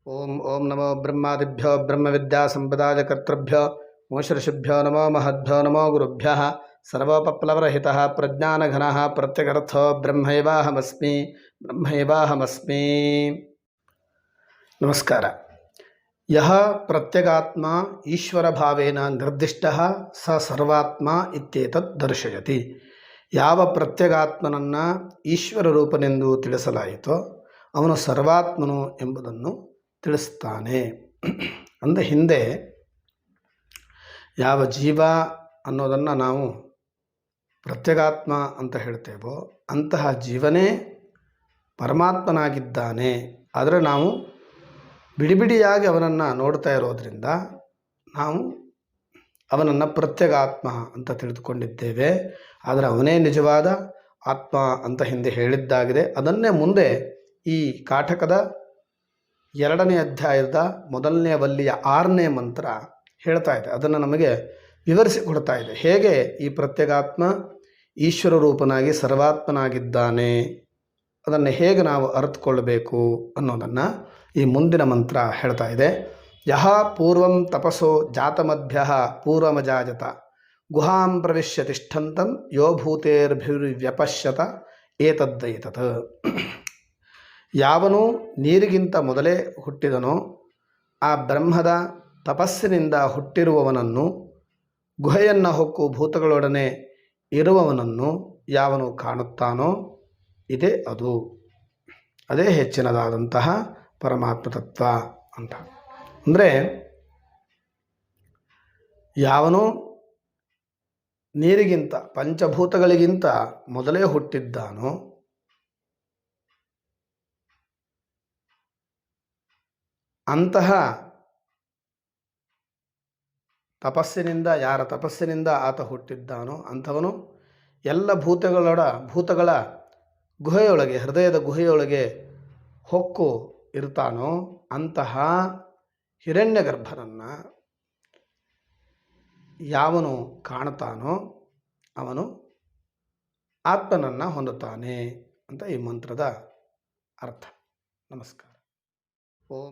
ಓಂ ಓಂ ನಮೋ ಬ್ರಹ್ಮಾದಿಭ್ಯೋ ಬ್ರಹ್ಮವಿದ್ಯಾ ಸಂಪದಾಯ ಕರ್ತೃಭ್ಯೋ ಮೋಷಋಷಿಭ್ಯೋ ನಮೋ ಮಹದ್ಭ್ಯೋ ನಮೋ ಗುರುಭ್ಯಃ ಸರ್ವೋಪಪ್ಲವರಹಿತಃ ಪ್ರಜ್ಞಾನಘನಃ ಪ್ರತ್ಯಗರ್ಥೋ ಬ್ರಹ್ಮೈವಾಹಮಸ್ಮಿ. ನಮಸ್ಕಾರ. ಯಹ ಪ್ರತ್ಯಗಾತ್ಮ ಈಶ್ವರ ಭಾವೇನ ನಿರ್ದಿಷ್ಟಃ ಸ ಸರ್ವಾತ್ಮ ಇತ್ಯೇತತ್ ದರ್ಶಯತಿ. ಯಾವ ಪ್ರತ್ಯಗಾತ್ಮನನ್ನು ಈಶ್ವರ ರೂಪನೆಂದು ತಿಳಿಸಲಾಯಿತೋ ಅವನು ಸರ್ವಾತ್ಮನು ಎಂಬುದನ್ನು ತಿಳಿಸ್ತಾನೆ. ಅಂದರೆ ಹಿಂದೆ ಯಾವ ಜೀವ ಅನ್ನೋದನ್ನು ನಾವು ಪ್ರತ್ಯಗಾತ್ಮ ಅಂತ ಹೇಳ್ತೇವೋ ಅಂತಹ ಜೀವನೇ ಪರಮಾತ್ಮನಾಗಿದ್ದಾನೆ. ಆದರೆ ನಾವು ಬಿಡಿಬಿಡಿಯಾಗಿ ಅವನನ್ನು ನೋಡ್ತಾ ಇರೋದರಿಂದ ನಾವು ಅವನನ್ನು ಪ್ರತ್ಯಗಾತ್ಮ ಅಂತ ತಿಳಿದುಕೊಂಡಿದ್ದೇವೆ. ಆದರೆ ಅವನೇ ನಿಜವಾದ ಆತ್ಮ ಅಂತ ಹಿಂದೆ ಹೇಳಿದ್ದಾಗಿದೆ. ಅದನ್ನೇ ಮುಂದೆ ಈ ಕಾಠಕದ 2ನೇ ಅಧ್ಯಾಯದ 1ನೇ ವಲ್ಲಿಯ 6ನೇ ಮಂತ್ರ ಹೇಳ್ತಾ ಇದೆ. ಅದನ್ನು ನಮಗೆ ವಿವರಿಸಿಕೊಡ್ತಾ ಇದೆ. ಹೇಗೆ ಈ ಪ್ರತ್ಯಗಾತ್ಮ ಈಶ್ವರ ರೂಪನಾಗಿ ಸರ್ವಾತ್ಮನಾಗಿದ್ದಾನೆ, ಅದನ್ನು ಹೇಗೆ ನಾವು ಅರ್ಥಕೊಳ್ಳಬೇಕು ಅನ್ನೋದನ್ನು ಈ ಮುಂದಿನ ಮಂತ್ರ ಹೇಳ್ತಾ ಇದೆ. ಯಹ ಪೂರ್ವಂ ತಪಸೋ ಜಾತಮದ್ಭ್ಯ ಪೂರ್ವಮಜಾಜತ ಗುಹಾಂ ಪ್ರವಿಶ್ಯ ತಿಷ್ಠಂತಂ ಯೋ ಭೂತೇರ್ಭಿರ್ವ್ಯಪಶ್ಯತ ಏತದ್ದೈತತ್. ಯಾವನು ನೀರಿಗಿಂತ ಮೊದಲೇ ಹುಟ್ಟಿದನೋ ಆ ಬ್ರಹ್ಮದ ತಪಸ್ಸಿನಿಂದ ಹುಟ್ಟಿರುವವನನ್ನು, ಗುಹೆಯನ್ನು ಹೊಕ್ಕು ಭೂತಗಳೊಡನೆ ಇರುವವನನ್ನು ಯಾವನು ಕಾಣುತ್ತಾನೋ ಇದೇ ಅದೇ ಹೆಚ್ಚಿನದಾದಂತಹ ಪರಮಾತ್ಮ ತತ್ವ ಅಂತ. ಅಂದರೆ ಯಾವನು ನೀರಿಗಿಂತ ಪಂಚಭೂತಗಳಿಗಿಂತ ಮೊದಲೇ ಹುಟ್ಟಿದ್ದಾನೋ ಅಂತಹ ಯಾರ ತಪಸ್ಸಿನಿಂದ ಆತ ಹುಟ್ಟಿದ್ದಾನೋ ಅಂಥವನು ಎಲ್ಲ ಭೂತಗಳ ಗುಹೆಯೊಳಗೆ, ಹೃದಯದ ಗುಹೆಯೊಳಗೆ ಹೊಕ್ಕು ಇರ್ತಾನೋ ಅಂತಹ ಹಿರಣ್ಯಗರ್ಭನನ್ನು ಯಾವನು ಕಾಣ್ತಾನೋ ಅವನು ಆತ್ಮನನ್ನು ಹೊಂದುತ್ತಾನೆ ಅಂತ ಈ ಮಂತ್ರದ ಅರ್ಥ. ನಮಸ್ಕಾರ. ಓಂ